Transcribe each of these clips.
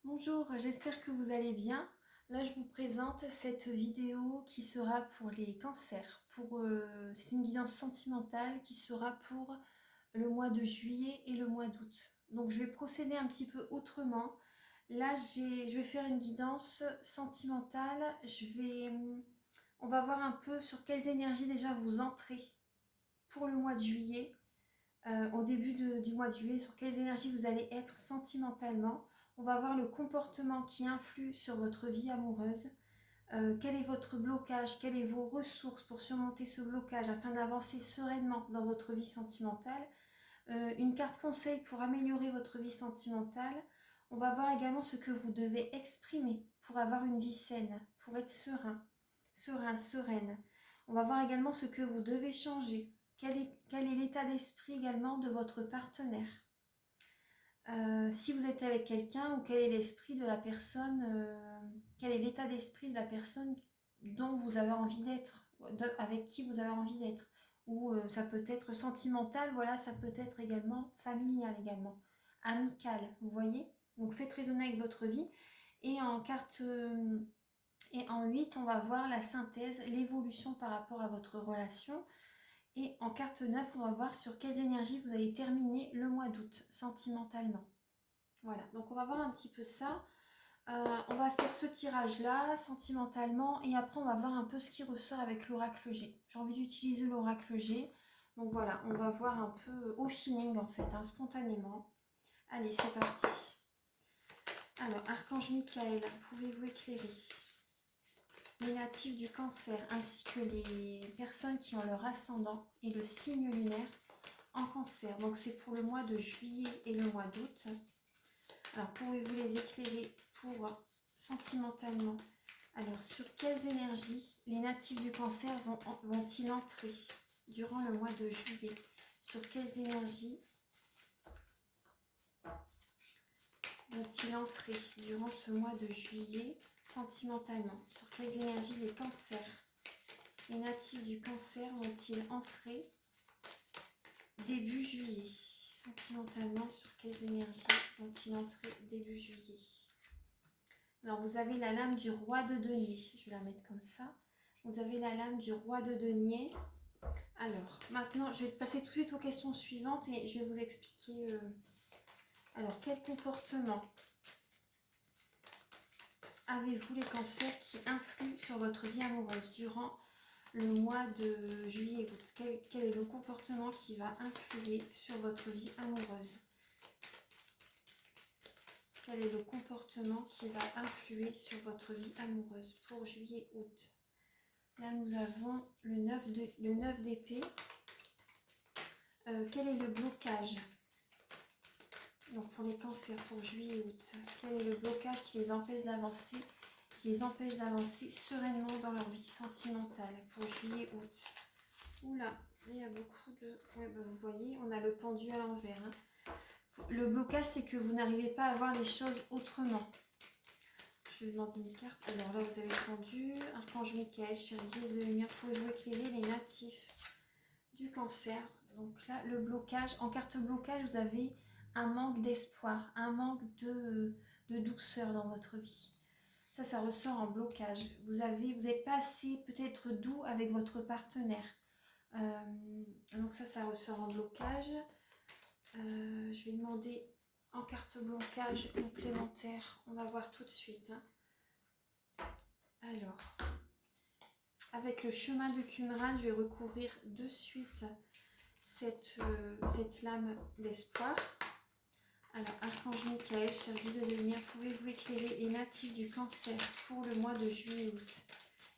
Bonjour, j'espère que vous allez bien. Là, je vous présente cette vidéo qui sera pour les cancers. C'est une guidance sentimentale qui sera pour le mois de juillet et le mois d'août. Donc, je vais procéder un petit peu autrement. Là, je vais faire une guidance sentimentale. On va voir un peu sur quelles énergies déjà vous entrez pour le mois de juillet au début du mois de juillet, sur quelles énergies vous allez être sentimentalement. On va voir le comportement qui influe sur votre vie amoureuse. Quel est votre blocage, quelles sont vos ressources pour surmonter ce blocage afin d'avancer sereinement dans votre vie sentimentale. Une carte conseil pour améliorer votre vie sentimentale. On va voir également ce que vous devez exprimer pour avoir une vie saine, pour être sereine. On va voir également ce que vous devez changer. Quel est l'état d'esprit également de votre partenaire. Si vous êtes avec quelqu'un, ou quel est l'esprit de la personne, quel est l'état d'esprit de la personne dont vous avez envie d'être, avec qui vous avez envie d'être. Ou ça peut être sentimental, voilà, ça peut être également familial également, amical, vous voyez. Donc faites résonner avec votre vie. Et en 8, on va voir la synthèse, l'évolution par rapport à votre relation. Et en carte 9, on va voir sur quelles énergies vous allez terminer le mois d'août, sentimentalement. Voilà, donc on va voir un petit peu ça. On va faire ce tirage-là, sentimentalement, et après on va voir un peu ce qui ressort avec l'oracle G. J'ai envie d'utiliser l'oracle G. Donc voilà, on va voir un peu au feeling en fait, spontanément. Allez, c'est parti. Alors, Archange Michael, pouvez-vous éclairer les natifs du cancer ainsi que les personnes qui ont leur ascendant et le signe lunaire en cancer. Donc c'est pour le mois de juillet et le mois d'août. Alors pouvez-vous les éclairer pour sentimentalement? Alors sur quelles énergies les natifs du cancer vont-ils entrer durant le mois de juillet? Sur quelles énergies vont-ils entrer durant ce mois de juillet sentimentalement? Sur quelles énergies les cancers, les natifs du cancer vont-ils entrer début juillet? Sentimentalement, sur quelles énergies vont-ils entrer début juillet? Alors vous avez la lame du roi de denier, je vais la mettre comme ça. Vous avez la lame du roi de denier. Alors maintenant, je vais passer tout de suite aux questions suivantes et je vais vous expliquer... Alors, quel comportement avez-vous les cancers qui influent sur votre vie amoureuse durant le mois de juillet et août? Quel est le comportement qui va influer sur votre vie amoureuse? Quel est le comportement qui va influer sur votre vie amoureuse pour juillet-août? Là, nous avons le 9 d'épée. Quel est le blocage? Donc, pour les cancers, pour juillet-août, quel est le blocage qui les empêche d'avancer, sereinement dans leur vie sentimentale pour juillet-août? Oula, il y a beaucoup de... Ouais, bah, vous voyez, on a le pendu à l'envers. Le blocage, c'est que vous n'arrivez pas à voir les choses autrement. Je vais demander une carte. Alors là, vous avez pendu. Archange Michael, chérie de lumière, pouvez-vous éclairer les natifs du cancer? Donc là, le blocage. En carte blocage, vous avez un manque d'espoir, un manque de douceur dans votre vie. Ça ressort en blocage. Vous n'êtes pas assez peut-être doux avec votre partenaire. Donc ça ressort en blocage. Je vais demander en carte blocage complémentaire. On va voir tout de suite. Alors, avec le chemin de Qumran, je vais recouvrir de suite cette lame d'espoir. Alors, Archange Michael, chère guide de lumière, pouvez-vous éclairer les natifs du cancer pour le mois de juillet-août?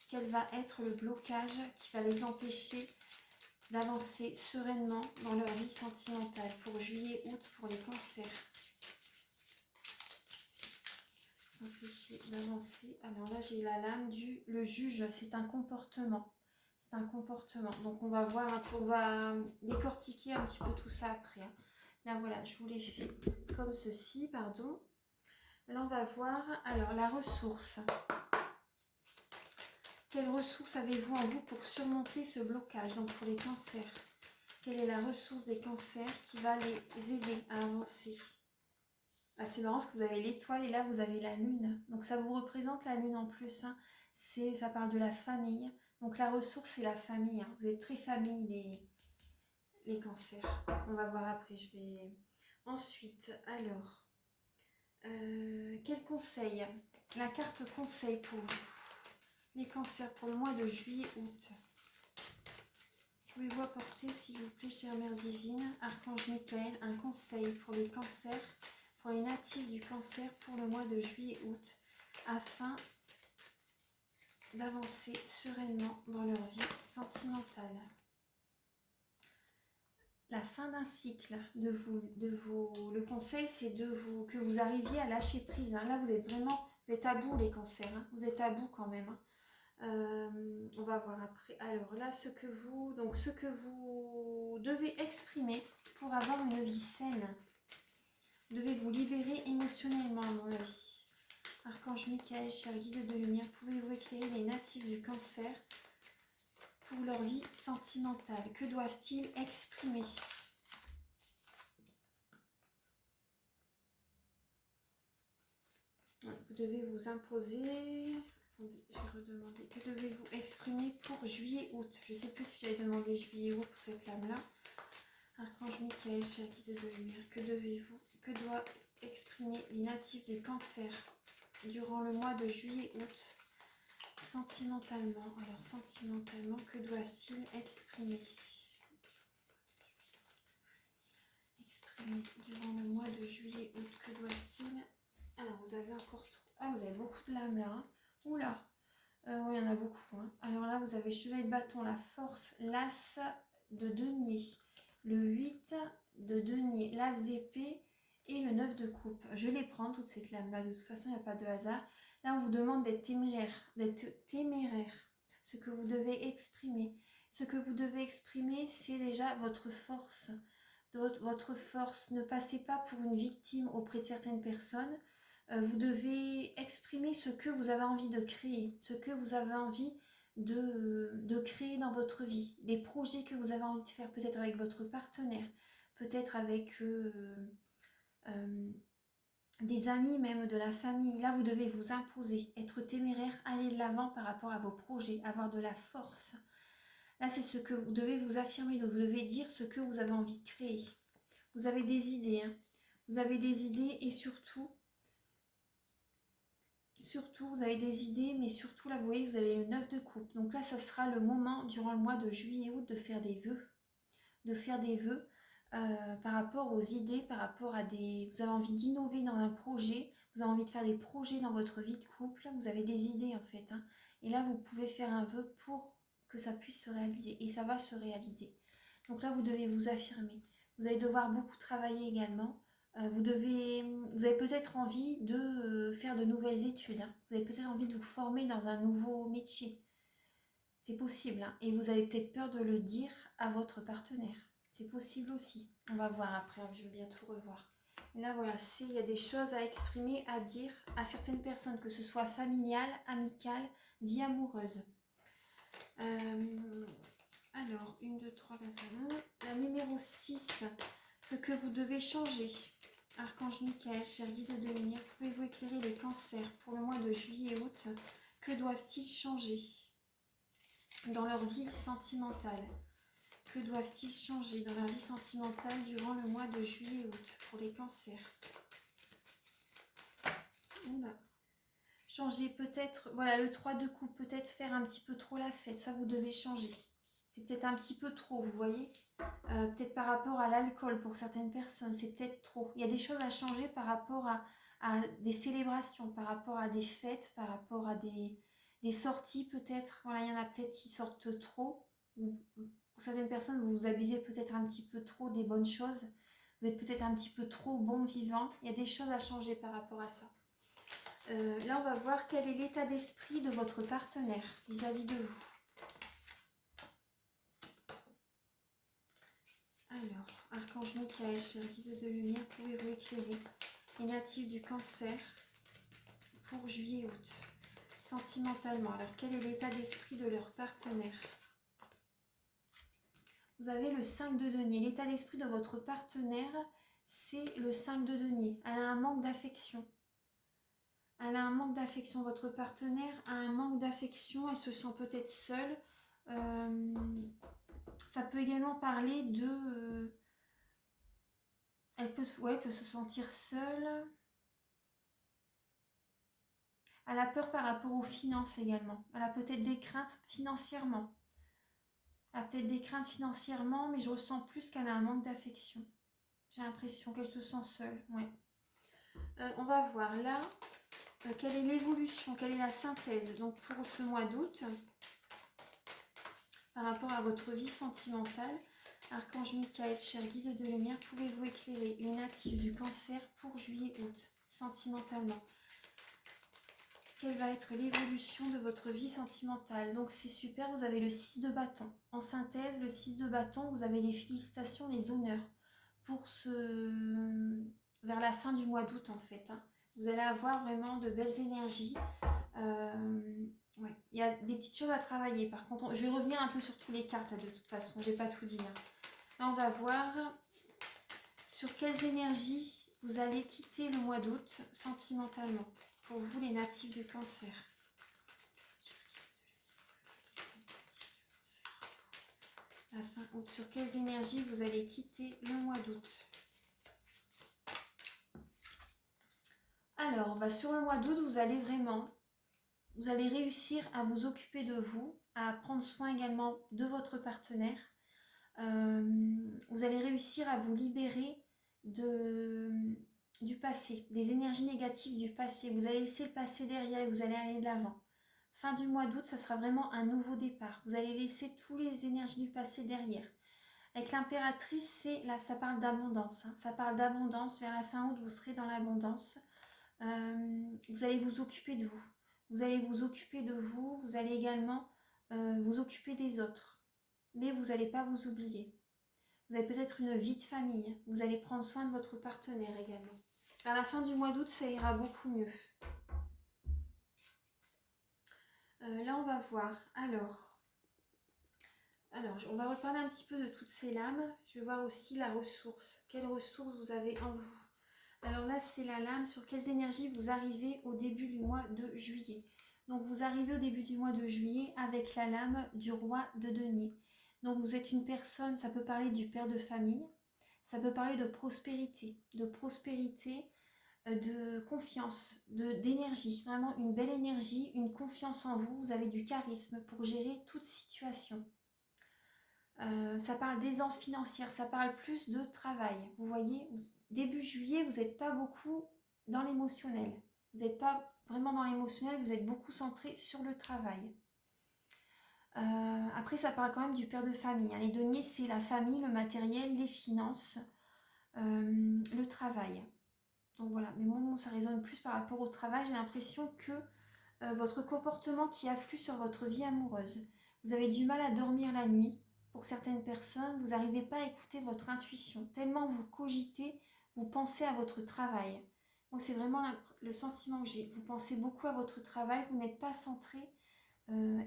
Quel va être le blocage qui va les empêcher d'avancer sereinement dans leur vie sentimentale pour juillet-août pour les cancers? Empêcher d'avancer. Alors là, j'ai la lame le juge, c'est un comportement. C'est un comportement. Donc on va voir, on va décortiquer un petit peu tout ça après. Là voilà, je vous l'ai fait comme ceci, pardon. Là on va voir, alors la ressource. Quelle ressource avez-vous en vous pour surmonter ce blocage? Donc pour les cancers, quelle est la ressource des cancers qui va les aider à avancer? Ah, c'est marrant parce que vous avez l'étoile et là vous avez la lune. Donc ça vous représente la lune en plus, hein. Ça parle de la famille. Donc la ressource c'est la famille, hein. Vous êtes très famille les cancers. On va voir après. Je vais... Ensuite, alors, quel conseil? La carte conseil pour vous. Les cancers pour le mois de juillet-août. Pouvez-vous apporter, s'il vous plaît, chère Mère Divine, Archange Michael, un conseil pour les cancers, pour les natifs du cancer pour le mois de juillet-août, afin d'avancer sereinement dans leur vie sentimentale. La fin d'un cycle, le conseil c'est que vous arriviez à lâcher prise, hein. Là vous êtes à bout les cancers, hein. Vous êtes à bout quand même, hein. On va voir après. Alors là, ce que vous devez exprimer pour avoir une vie saine. Vous devez vous libérer émotionnellement, à mon avis. Archange Michael, cher guide de lumière, pouvez-vous éclairer les natifs du cancer pour leur vie sentimentale? Que doivent-ils exprimer? Vous devez vous imposer. Attendez, je vais redemander. Que devez-vous exprimer pour juillet-août? Je ne sais plus si j'avais demandé juillet-août pour cette lame-là. Archange Michael, cher guide de lumière, que doit exprimer les natifs des cancers durant le mois de juillet-août sentimentalement? Alors, sentimentalement, que doivent-ils exprimer? Exprimer durant le mois de juillet-août, que doivent-ils... Alors, vous avez encore trop... Ah, vous avez beaucoup de lames là, hein. Oula, oui, il y en a beaucoup, hein. Alors là, vous avez chevalier de bâton, la force, l'as de denier, le 8 de denier, l'as d'épée et le 9 de coupe. Je vais les prendre, toutes ces lames-là. De toute façon, il n'y a pas de hasard. Là, on vous demande d'être téméraire. Ce que vous devez exprimer. Ce que vous devez exprimer, c'est déjà votre force. Votre force. Ne passez pas pour une victime auprès de certaines personnes. Vous devez exprimer ce que vous avez envie de créer, ce que vous avez envie de créer dans votre vie, des projets que vous avez envie de faire, peut-être avec votre partenaire, peut-être avec des amis, même de la famille. Là, vous devez vous imposer, être téméraire, aller de l'avant par rapport à vos projets, avoir de la force. Là, c'est ce que vous devez vous affirmer, donc vous devez dire ce que vous avez envie de créer. Vous avez des idées, hein. Vous avez des idées et surtout, vous avez des idées, mais surtout, là, vous voyez, vous avez le 9 de coupe. Donc là, ça sera le moment, durant le mois de juillet-août, de faire des vœux. Par rapport aux idées, par rapport à des... Vous avez envie d'innover dans un projet, vous avez envie de faire des projets dans votre vie de couple, vous avez des idées, en fait, hein. Et là, vous pouvez faire un vœu pour que ça puisse se réaliser. Et ça va se réaliser. Donc là, vous devez vous affirmer. Vous allez devoir beaucoup travailler également. Vous avez peut-être envie de faire de nouvelles études, hein. Vous avez peut-être envie de vous former dans un nouveau métier. C'est possible, hein. Et vous avez peut-être peur de le dire à votre partenaire. C'est possible aussi. On va voir après, hein. Je vais bientôt revoir. Là, voilà, il y a des choses à exprimer, à dire à certaines personnes, que ce soit familiale, amicale, vie amoureuse. Alors, 1, 2, 3, là, ça va. La numéro 6, ce que vous devez changer. Archange Michael, cher guide de lumière, pouvez-vous éclairer les cancers pour le mois de juillet-août? Que doivent-ils changer dans leur vie sentimentale? Que doivent-ils changer dans leur vie sentimentale durant le mois de juillet-août pour les cancers? Oula. Changer peut-être, voilà, le 3 de coupe, peut-être faire un petit peu trop la fête, ça vous devez changer. C'est peut-être un petit peu trop, vous voyez. Peut-être par rapport à l'alcool pour certaines personnes, c'est peut-être trop. Il y a des choses à changer par rapport à des célébrations, par rapport à des fêtes, par rapport à des sorties peut-être. Voilà, il y en a peut-être qui sortent trop. Pour certaines personnes, vous vous abusez peut-être un petit peu trop des bonnes choses. Vous êtes peut-être un petit peu trop bon vivant. Il y a des choses à changer par rapport à ça. Là, on va voir quel est l'état d'esprit de votre partenaire vis-à-vis de vous. Alors, Archange Michael, cher guide de lumière, pouvez-vous éclairer les natifs du cancer pour juillet-août sentimentalement? Alors, quel est l'état d'esprit de leur partenaire? Vous avez le 5 de denier. L'état d'esprit de votre partenaire, c'est le 5 de denier. Elle a un manque d'affection. Elle a un manque d'affection. Votre partenaire a un manque d'affection. Elle se sent peut-être seule. Ça peut également parler de... elle peut se sentir seule. Elle a peur par rapport aux finances également. Elle a peut-être des craintes financièrement. Elle a peut-être des craintes financièrement, mais je ressens plus qu'elle a un manque d'affection. J'ai l'impression qu'elle se sent seule. Ouais. On va voir là quelle est l'évolution, quelle est la synthèse donc pour ce mois d'août par rapport à votre vie sentimentale. Archange Michael, cher guide de lumière, pouvez-vous éclairer les natifs du Cancer pour juillet-août sentimentalement? Quelle va être l'évolution de votre vie sentimentale? Donc c'est super, vous avez le 6 de bâton. En synthèse, le 6 de bâton, vous avez les félicitations, les honneurs pour vers la fin du mois d'août en fait. Vous allez avoir vraiment de belles énergies. Ouais. Il y a des petites choses à travailler. Par contre, je vais revenir un peu sur tous les cartes là, de toute façon. Je n'ai pas tout dit. Là, on va voir sur quelles énergies vous allez quitter le mois d'août sentimentalement. Pour vous, les natifs du Cancer. La fin août. Sur quelles énergies vous allez quitter le mois d'août? Alors, sur le mois d'août, vous allez réussir à vous occuper de vous, à prendre soin également de votre partenaire. Vous allez réussir à vous libérer du passé, des énergies négatives du passé. Vous allez laisser le passé derrière et vous allez aller de l'avant. Fin du mois d'août, ça sera vraiment un nouveau départ. Vous allez laisser toutes les énergies du passé derrière. Avec l'impératrice, là, ça parle d'abondance. Ça parle d'abondance. Vers la fin août, vous serez dans l'abondance. Vous allez vous occuper de vous. Vous allez vous occuper de vous. Vous allez également vous occuper des autres. Mais vous n'allez pas vous oublier. Vous avez peut-être une vie de famille. Vous allez prendre soin de votre partenaire également. Vers la fin du mois d'août, ça ira beaucoup mieux. Là, on va voir. Alors, on va reparler un petit peu de toutes ces lames. Je vais voir aussi la ressource. Quelle ressource vous avez en vous? Alors là, c'est la lame. Sur quelles énergies vous arrivez au début du mois de juillet? Donc, vous arrivez au début du mois de juillet avec la lame du roi de denier. Donc, vous êtes une personne, ça peut parler du père de famille. Ça peut parler de prospérité, de confiance, d'énergie, vraiment une belle énergie, une confiance en vous. Vous avez du charisme pour gérer toute situation. Ça parle d'aisance financière, ça parle plus de travail. Vous voyez, début juillet, vous n'êtes pas beaucoup dans l'émotionnel. Vous n'êtes pas vraiment dans l'émotionnel, vous êtes beaucoup centré sur le travail. Après, ça parle quand même du père de famille. Les deniers, c'est la famille, le matériel, les finances, le travail. Donc voilà, mais moi, ça résonne plus par rapport au travail. J'ai l'impression que votre comportement qui afflue sur votre vie amoureuse. Vous avez du mal à dormir la nuit. Pour certaines personnes, vous n'arrivez pas à écouter votre intuition. Tellement vous cogitez, vous pensez à votre travail. Moi, c'est vraiment le sentiment que j'ai. Vous pensez beaucoup à votre travail, vous n'êtes pas centré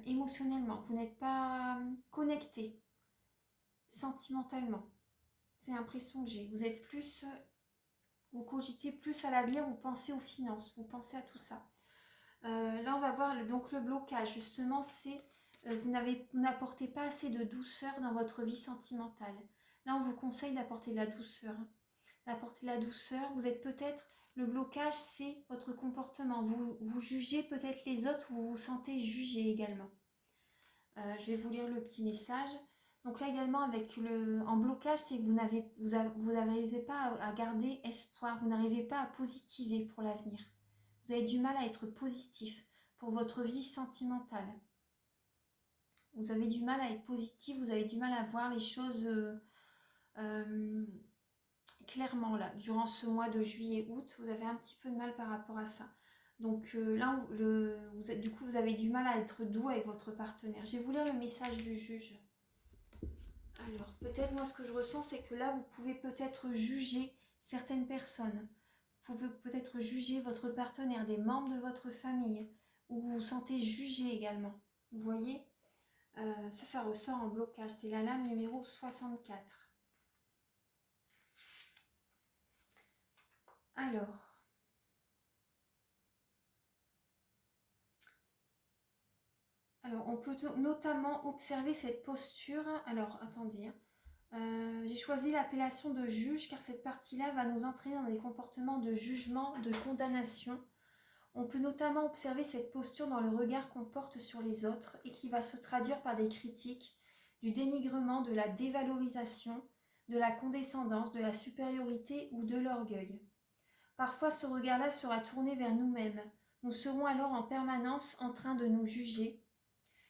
émotionnellement. Vous n'êtes pas connecté sentimentalement. C'est l'impression que j'ai. Vous êtes plus... vous cogitez plus à l'avenir, vous pensez aux finances, vous pensez à tout ça. Là, on va voir donc le blocage. Justement, c'est vous n'apportez pas assez de douceur dans votre vie sentimentale. Là, on vous conseille d'apporter de la douceur. D'apporter de la douceur. Vous êtes peut-être... Le blocage, c'est votre comportement. Vous jugez peut-être les autres ou vous vous sentez jugé également. Je vais vous lire le petit message. Donc là également, en blocage, c'est que vous n'arrivez pas à garder espoir. Vous n'arrivez pas à positiver pour l'avenir. Vous avez du mal à être positif pour votre vie sentimentale. Vous avez du mal à être positif, vous avez du mal à voir les choses clairement là. Durant ce mois de juillet-août, vous avez un petit peu de mal par rapport à ça. Donc là, vous avez du mal à être doux avec votre partenaire. Je vais vous lire le message du juge. Alors, peut-être moi ce que je ressens, c'est que là, vous pouvez peut-être juger certaines personnes. Vous pouvez peut-être juger votre partenaire, des membres de votre famille, ou vous vous sentez jugé également. Vous voyez, ça ressort en blocage. C'est la lame numéro 64. Alors, on peut notamment observer cette posture. Alors, attendez, hein. J'ai choisi l'appellation de juge car cette partie-là va nous entraîner dans des comportements de jugement, de condamnation. On peut notamment observer cette posture dans le regard qu'on porte sur les autres et qui va se traduire par des critiques, du dénigrement, de la dévalorisation, de la condescendance, de la supériorité ou de l'orgueil. Parfois, ce regard-là sera tourné vers nous-mêmes. Nous serons alors en permanence en train de nous juger.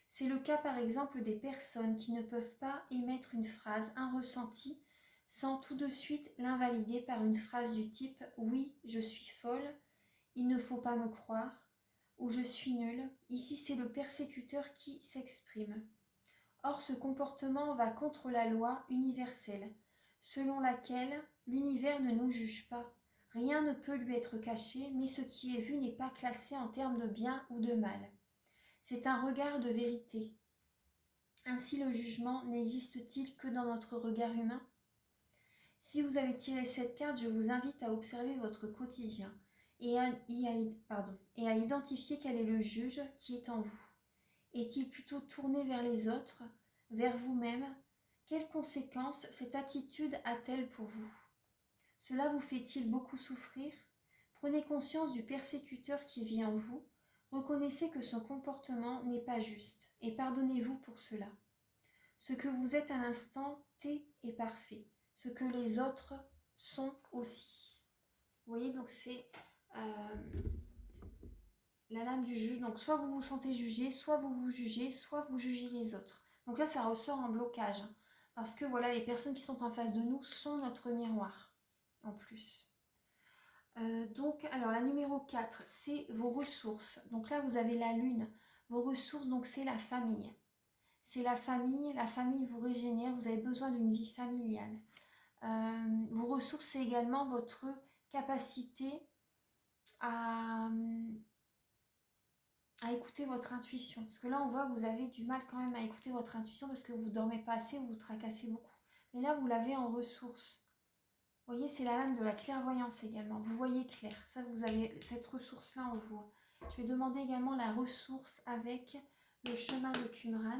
C'est le cas par exemple des personnes qui ne peuvent pas émettre une phrase, un ressenti, sans tout de suite l'invalider par une phrase du type « oui, je suis folle », il ne faut pas me croire, ou je suis nul. Ici, c'est le persécuteur qui s'exprime. Or, ce comportement va contre la loi universelle, selon laquelle l'univers ne nous juge pas. Rien ne peut lui être caché, mais ce qui est vu n'est pas classé en termes de bien ou de mal. C'est un regard de vérité. Ainsi, le jugement n'existe-t-il que dans notre regard humain ? Si vous avez tiré cette carte, je vous invite à observer votre quotidien et à identifier quel est le juge qui est en vous. Est-il plutôt tourné vers les autres, vers vous-même ? Quelles conséquences cette attitude a-t-elle pour vous ? Cela vous fait-il beaucoup souffrir ? Prenez conscience du persécuteur qui vit en vous. Reconnaissez que son comportement n'est pas juste et pardonnez-vous pour cela. Ce que vous êtes à l'instant T est parfait. Ce que les autres sont aussi. Vous voyez, donc c'est la lame du juge. Donc soit vous vous sentez jugé, soit vous vous jugez, soit vous jugez les autres. Donc là, ça ressort en blocage. Parce que voilà, les personnes qui sont en face de nous sont notre miroir, en plus. Alors la numéro 4, c'est vos ressources. Donc là, vous avez la lune. Vos ressources, donc c'est la famille. C'est la famille vous régénère, vous avez besoin d'une vie familiale. Vos ressources, c'est également votre capacité à écouter votre intuition. Parce que là, on voit que vous avez du mal quand même à écouter votre intuition parce que vous ne dormez pas assez, vous vous tracassez beaucoup. Mais là, vous l'avez en ressources. Vous voyez, c'est la lame de la clairvoyance également. Vous voyez clair. Ça, vous avez cette ressource-là en vous. Je vais demander également la ressource avec le chemin de Qumran.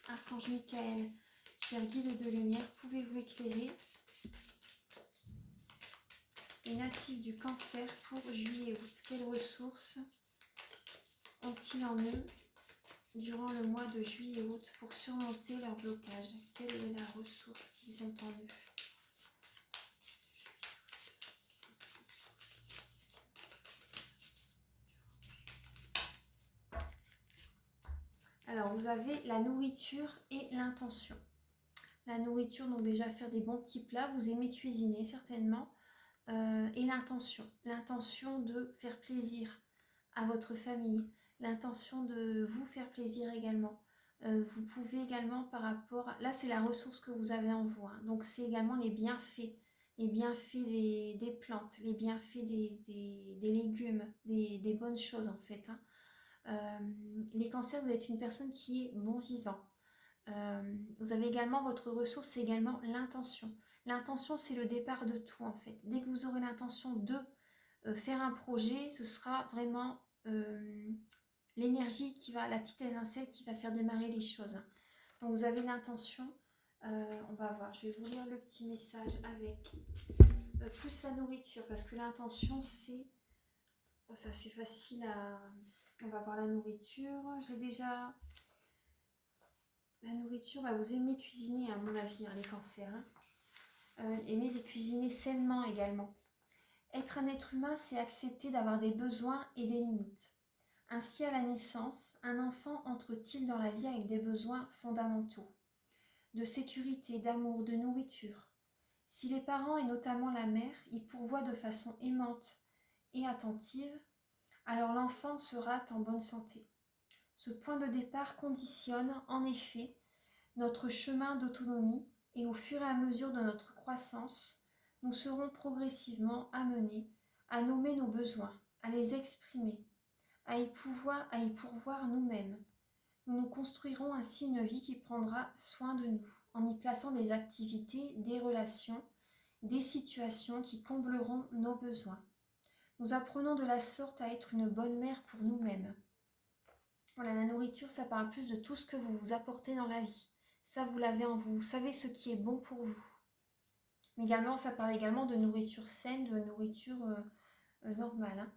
Archange Michael, cher guide de lumière, pouvez-vous éclairer les natifs du Cancer pour juillet-août? Quelles ressources ont-ils en eux durant le mois de juillet-août pour surmonter leur blocage? Quelle est la ressource qu'ils ont en eux? Alors, vous avez la nourriture et l'intention. La nourriture, donc déjà faire des bons petits plats, vous aimez cuisiner certainement. Et l'intention de faire plaisir à votre famille, l'intention de vous faire plaisir également. Vous pouvez également par rapport à... Là, c'est la ressource que vous avez en vous. Hein. Donc, c'est également les bienfaits des plantes, les bienfaits des légumes, des bonnes choses en fait. Hein. Les cancers, vous êtes une personne qui est bon vivant. Vous avez également votre ressource, c'est également l'intention. L'intention, c'est le départ de tout en fait. Dès que vous aurez l'intention de faire un projet, ce sera vraiment l'énergie qui va, la petite étincelle qui va faire démarrer les choses. Donc vous avez l'intention. On va voir, je vais vous lire le petit message avec plus la nourriture parce que l'intention, c'est... Oh, ça c'est facile à... On va voir la nourriture. J'ai déjà... La nourriture, vous aimez cuisiner à mon avis, hein, les cancers. Hein. Aimez les cuisiner sainement également. Être un être humain, c'est accepter d'avoir des besoins et des limites. Ainsi, à la naissance, un enfant entre-t-il dans la vie avec des besoins fondamentaux, de sécurité, d'amour, de nourriture. Si les parents, et notamment la mère, y pourvoient de façon aimante et attentive, alors l'enfant sera en bonne santé. Ce point de départ conditionne, en effet, notre chemin d'autonomie et au fur et à mesure de notre croissance, nous serons progressivement amenés à nommer nos besoins, à les exprimer, à y pourvoir nous-mêmes. Nous nous construirons ainsi une vie qui prendra soin de nous, en y plaçant des activités, des relations des situations qui combleront nos besoins. Nous apprenons de la sorte à être une bonne mère pour nous-mêmes. Voilà, la nourriture, ça parle plus de tout ce que vous vous apportez dans la vie. Ça, vous l'avez en vous. Vous savez ce qui est bon pour vous. Mais également, ça parle également de nourriture saine, de nourriture normale. Hein.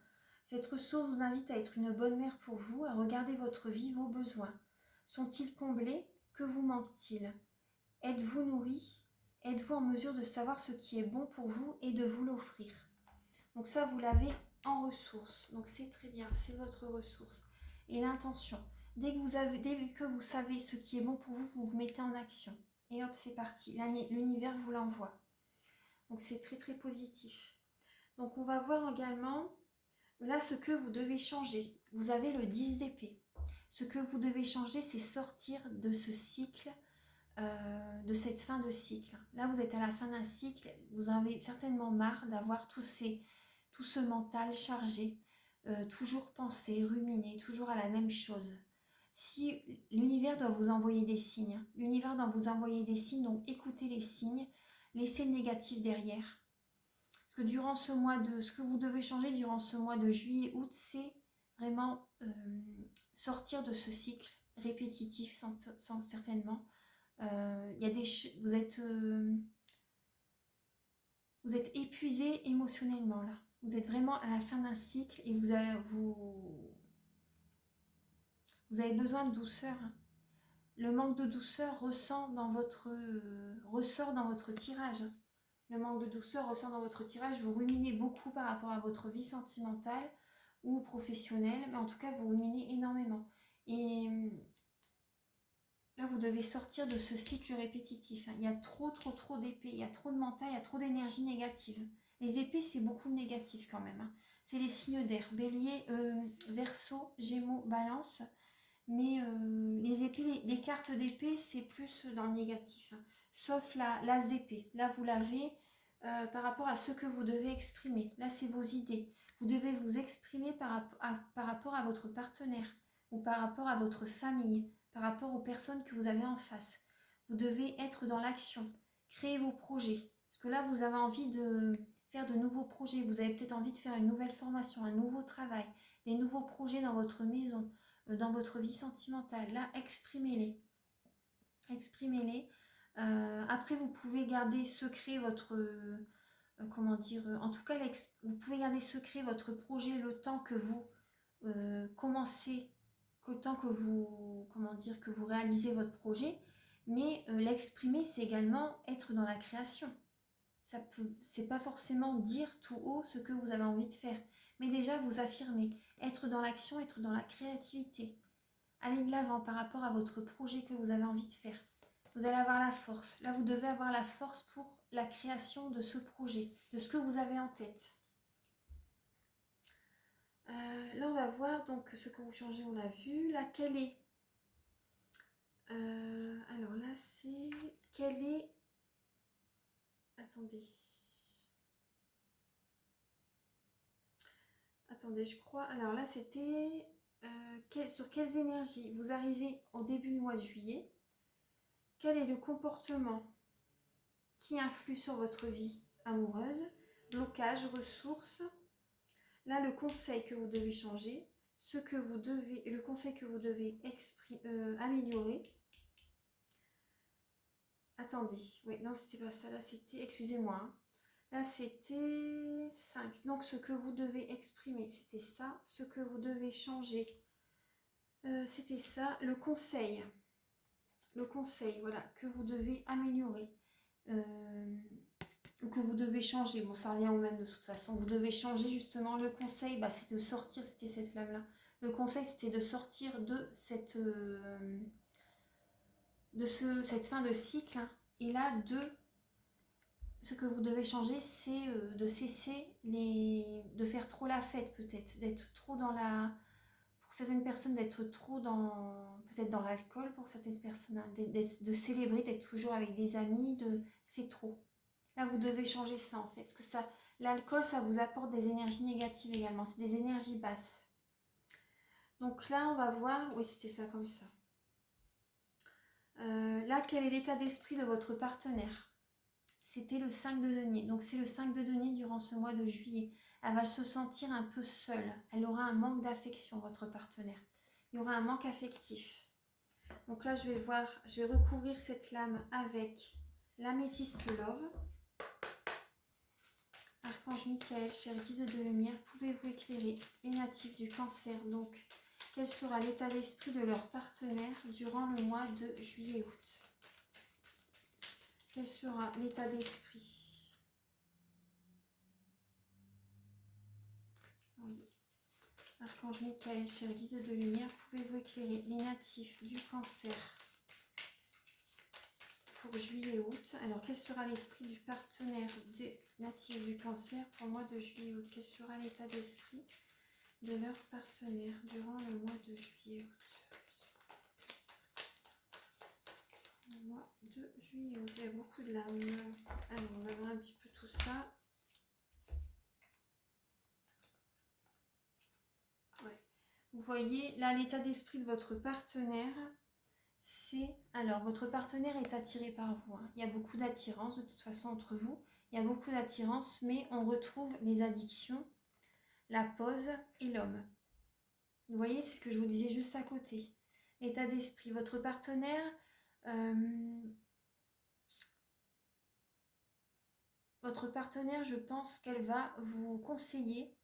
Cette ressource vous invite à être une bonne mère pour vous, à regarder votre vie, vos besoins. Sont-ils comblés? Que vous manque-t-il? Êtes-vous nourri? Êtes-vous en mesure de savoir ce qui est bon pour vous et de vous l'offrir? Donc ça, vous l'avez en ressource. Donc c'est très bien, c'est votre ressource. Et l'intention. Dès que vous savez ce qui est bon pour vous, vous vous mettez en action. Et hop, c'est parti. L'univers vous l'envoie. Donc c'est très très positif. Donc on va voir également, là, ce que vous devez changer. Vous avez le 10 d'épée. Ce que vous devez changer, c'est sortir de ce cycle, de cette fin de cycle. Là, vous êtes à la fin d'un cycle, vous avez certainement marre d'avoir tout ce mental chargé, toujours penser, ruminer, toujours à la même chose. Si l'univers doit vous envoyer des signes, donc écoutez les signes, laissez le négatif derrière. Parce que durant ce que vous devez changer durant ce mois de juillet-août, c'est vraiment sortir de ce cycle répétitif, sans certainement. Vous êtes épuisé émotionnellement là. Vous êtes vraiment à la fin d'un cycle et vous avez besoin de douceur. Hein. Le manque de douceur ressort dans votre tirage. Le manque de douceur ressort dans votre tirage. Vous ruminez beaucoup par rapport à votre vie sentimentale ou professionnelle, mais en tout cas, vous ruminez énormément. Et là, vous devez sortir de ce cycle répétitif. Il y a trop d'épées, il y a trop de mental, il y a trop d'énergie négative. Les épées, c'est beaucoup de négatif quand même. C'est les signes d'air. Bélier, Verseau, Gémeaux, Balance. Mais les épées, les cartes d'épée, c'est plus dans le négatif. Sauf l'as d'épée. Là, vous l'avez par rapport à ce que vous devez exprimer. Là, c'est vos idées. Vous devez vous exprimer par rapport à votre partenaire ou par rapport à votre famille, par rapport aux personnes que vous avez en face. Vous devez être dans l'action, créer vos projets. Parce que là, vous avez envie de faire de nouveaux projets. Vous avez peut-être envie de faire une nouvelle formation, un nouveau travail, des nouveaux projets dans votre maison, dans votre vie sentimentale. Là, exprimez-les. Exprimez-les. Après, vous pouvez garder secret votre... en tout cas, vous pouvez garder secret votre projet le temps que vous commencez, le temps que vous, que vous réalisez votre projet. Mais l'exprimer, c'est également être dans la création. C'est pas forcément dire tout haut ce que vous avez envie de faire, mais déjà vous affirmer, être dans l'action, être dans la créativité. Allez de l'avant par rapport à votre projet que vous avez envie de faire. Vous allez avoir la force. Là, vous devez avoir la force pour la création de ce projet, de ce que vous avez en tête. Là, on va voir donc ce que vous changez, on l'a vu. Là, quelle est alors là, c'est... Quelle est... Attendez, je crois... Alors là, c'était... sur quelles énergies vous arrivez au début du mois de juillet? Quel est le comportement qui influe sur votre vie amoureuse? Blocage, ressources. Là, le conseil que vous devez changer, le conseil que vous devez améliorer. Attendez, oui, non, c'était pas ça. Là, c'était, excusez-moi. Hein. Là, c'était 5. Donc, ce que vous devez exprimer, c'était ça. Ce que vous devez changer, c'était ça. Le conseil, voilà, que vous devez améliorer. Que vous devez changer, bon ça revient au même de toute façon, vous devez changer justement. Le conseil, c'est de sortir, c'était cette flamme là, le conseil c'était de sortir de cette fin de cycle, hein. Et là, ce que vous devez changer, c'est de cesser de faire trop la fête, peut-être, d'être trop dans pour certaines personnes, d'être trop peut-être dans l'alcool, pour certaines personnes, hein, de célébrer, d'être toujours avec des amis, c'est trop. Là, vous devez changer ça, en fait. Parce que l'alcool, ça vous apporte des énergies négatives également. C'est des énergies basses. Donc là, on va voir... Oui, c'était ça, comme ça. Là, quel est l'état d'esprit de votre partenaire? c'était le 5 de denier. Donc c'est le 5 de denier durant ce mois de juillet. Elle va se sentir un peu seule. Elle aura un manque d'affection, votre partenaire. Il y aura un manque affectif. Donc là, je vais recouvrir cette lame avec l'améthyste love. Archange Michael, cher guide de lumière, pouvez-vous éclairer les natifs du Cancer? Donc, quel sera l'état d'esprit de leur partenaire durant le mois de juillet-août? Quel sera l'état d'esprit? Archange Michael, cher guide de lumière, pouvez-vous éclairer les natifs du Cancer pour juillet-août? Alors, quel sera l'esprit du partenaire des natifs du Cancer pour le mois de juillet-août? Quel sera l'état d'esprit de leur partenaire durant le mois de juillet-août? Le mois de juillet-août, il y a beaucoup de larmes. Alors, on va voir un petit peu tout ça. Ouais. Vous voyez, là, l'état d'esprit de votre partenaire, c'est... Alors, votre partenaire est attiré par vous. Hein. Il y a beaucoup d'attirance, de toute façon, entre vous. Il y a beaucoup d'attirance, mais on retrouve les addictions, la pause et l'homme. Vous voyez, c'est ce que je vous disais juste à côté. L'état d'esprit. Votre partenaire... Votre partenaire, je pense qu'elle va vous conseiller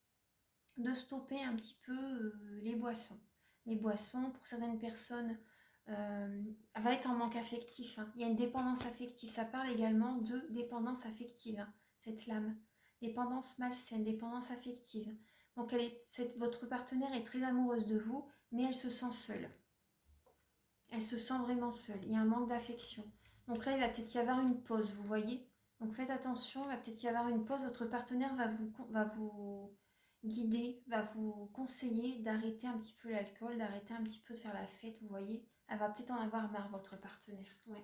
de stopper un petit peu les boissons. Les boissons, pour certaines personnes, elle va être en manque affectif. Hein. Il y a une dépendance affective. Ça parle également de dépendance affective, hein, cette lame. Dépendance malsaine, dépendance affective. Donc votre partenaire est très amoureuse de vous, mais elle se sent seule. Elle se sent vraiment seule. Il y a un manque d'affection. Donc là, il va peut-être y avoir une pause, vous voyez ? Donc faites attention, il va peut-être y avoir une pause. Votre partenaire va vous guider, va vous conseiller d'arrêter un petit peu l'alcool, d'arrêter un petit peu de faire la fête, vous voyez. Elle va peut-être en avoir marre, votre partenaire. Ouais,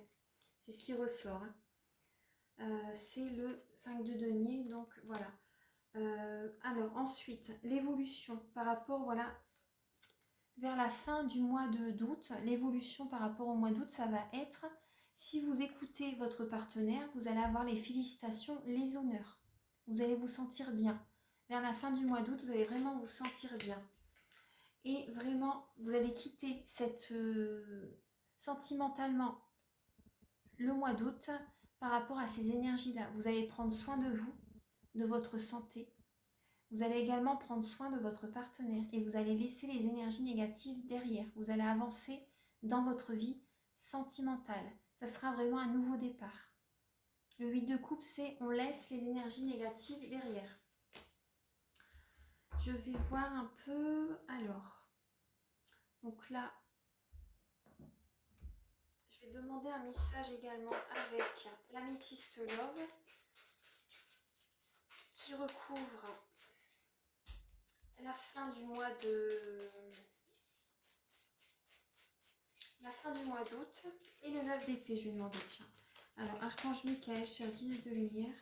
c'est ce qui ressort. Hein. C'est le 5 de denier, donc voilà. Alors ensuite, l'évolution par rapport, voilà, vers la fin du mois d'août, l'évolution par rapport au mois d'août, ça va être... Si vous écoutez votre partenaire, vous allez avoir les félicitations, les honneurs. Vous allez vous sentir bien. Vers la fin du mois d'août, vous allez vraiment vous sentir bien. Et vraiment, vous allez quitter sentimentalement le mois d'août par rapport à ces énergies-là. Vous allez prendre soin de vous, de votre santé. Vous allez également prendre soin de votre partenaire et vous allez laisser les énergies négatives derrière. Vous allez avancer dans votre vie sentimentale. Ça sera vraiment un nouveau départ. Le 8 de coupe, c'est on laisse les énergies négatives derrière. Je vais voir un peu. Alors, donc là, je vais demander un message également avec l'améthyste love qui recouvre la fin du mois d'août et le 9 d'épée. Je vais demander, tiens. Alors, Archange Michael, cher guide de lumière,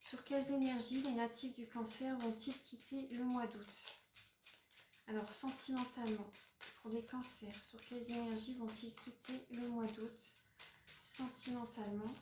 sur quelles énergies les natifs du Cancer vont-ils quitter le mois d'août? Alors, sentimentalement, pour les cancers, sur quelles énergies vont-ils quitter le mois d'août? Sentimentalement.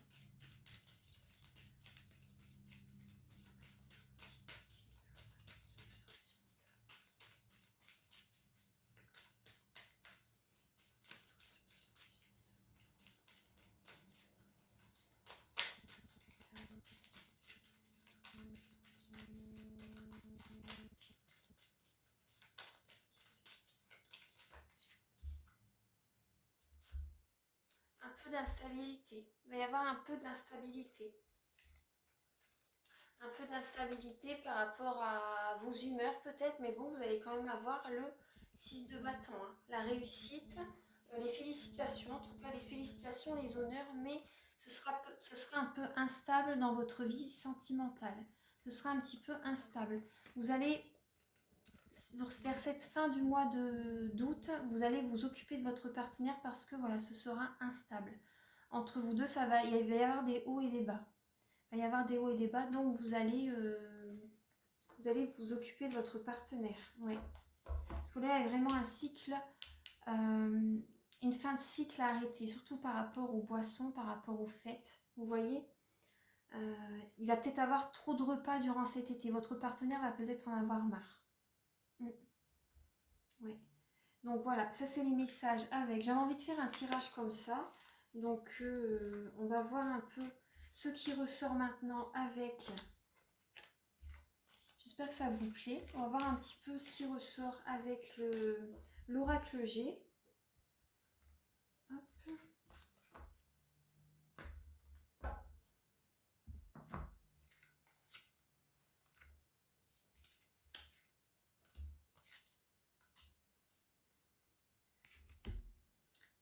Un peu d'instabilité. Il va y avoir un peu d'instabilité. Un peu d'instabilité par rapport à vos humeurs peut-être, mais bon, vous allez quand même avoir le 6 de bâton. Hein. La réussite, les félicitations, en tout cas les félicitations, les honneurs, mais ce sera un peu instable dans votre vie sentimentale. Ce sera un petit peu instable. Vous allez, vers cette fin du mois d'août, vous allez vous occuper de votre partenaire parce que voilà, ce sera instable. Entre vous deux, il va y avoir des hauts et des bas. Il va y avoir des hauts et des bas, donc vous allez vous occuper de votre partenaire. Ouais. Parce que là, il y a vraiment un cycle, une fin de cycle à arrêter, surtout par rapport aux boissons, par rapport aux fêtes. Vous voyez, Il va peut-être avoir trop de repas durant cet été. Votre partenaire va peut-être en avoir marre. Oui. Donc voilà, ça c'est les messages avec. J'avais envie de faire un tirage comme ça. Donc on va voir un peu ce qui ressort maintenant avec. J'espère que ça vous plaît. On va voir un petit peu ce qui ressort avec l'oracle G. Hop.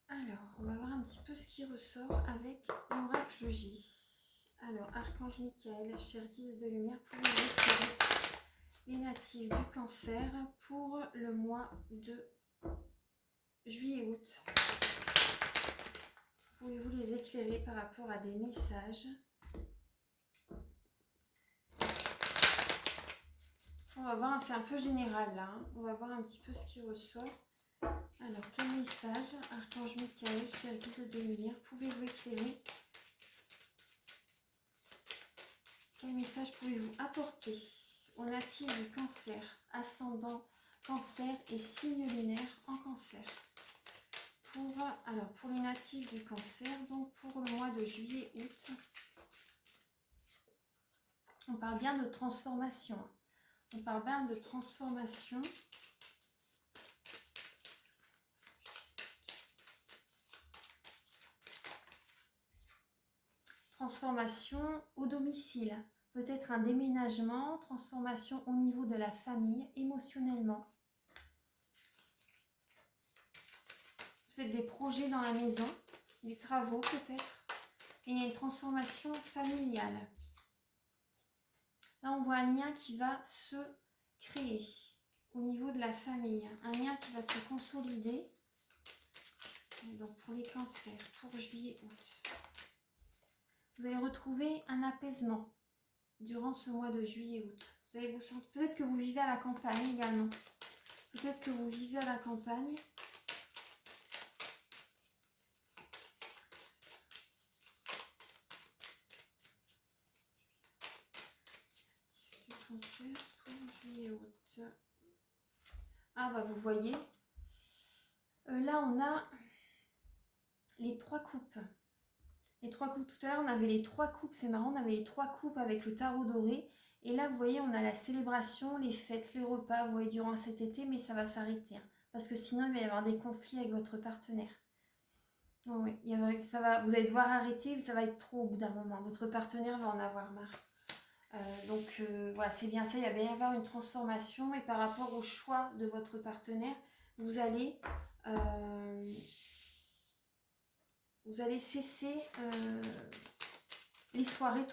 Alors, on va voir un petit peu ce qui ressort avec l'oracle G. Alors, Archange Michael, cher guide de lumière, pouvez-vous éclairer les natifs du Cancer pour le mois de juillet-août? Pouvez-vous les éclairer par rapport à des messages? On va voir, c'est un peu général là, hein. On va voir un petit peu ce qui ressort. Alors, quel message, Archange Michael, cher guide de lumière, pouvez-vous éclairer? Quel message pouvez-vous apporter aux natifs du Cancer, ascendant Cancer et signe lunaire en Cancer? Pour les natifs du Cancer, donc pour le mois de juillet-août, on parle bien de transformation. On parle bien de transformation. Transformation au domicile. Peut-être un déménagement, transformation au niveau de la famille, émotionnellement. Peut-être des projets dans la maison, des travaux peut-être. Et une transformation familiale. Là, on voit un lien qui va se créer au niveau de la famille. Un lien qui va se consolider. Et donc pour les cancers, pour juillet-août. Vous allez retrouver un apaisement durant ce mois de juillet-août. Vous allez vous sentir, peut-être que vous vivez à la campagne également. Peut-être que vous vivez à la campagne. Du Cancer pour juillet-août. Ah bah vous voyez, là on a les 3 coupes. Les 3 coupes, tout à l'heure on avait les 3 coupes, c'est marrant, on avait les 3 coupes avec le tarot doré. Et là vous voyez, on a la célébration, les fêtes, les repas, vous voyez, durant cet été, mais ça va s'arrêter. Hein, parce que sinon il va y avoir des conflits avec votre partenaire. Oh oui, vous allez devoir arrêter, ça va être trop au bout d'un moment. Votre partenaire va en avoir marre. Voilà, c'est bien ça, il va bien y avoir une transformation. Et par rapport au choix de votre partenaire, vous allez cesser les soirées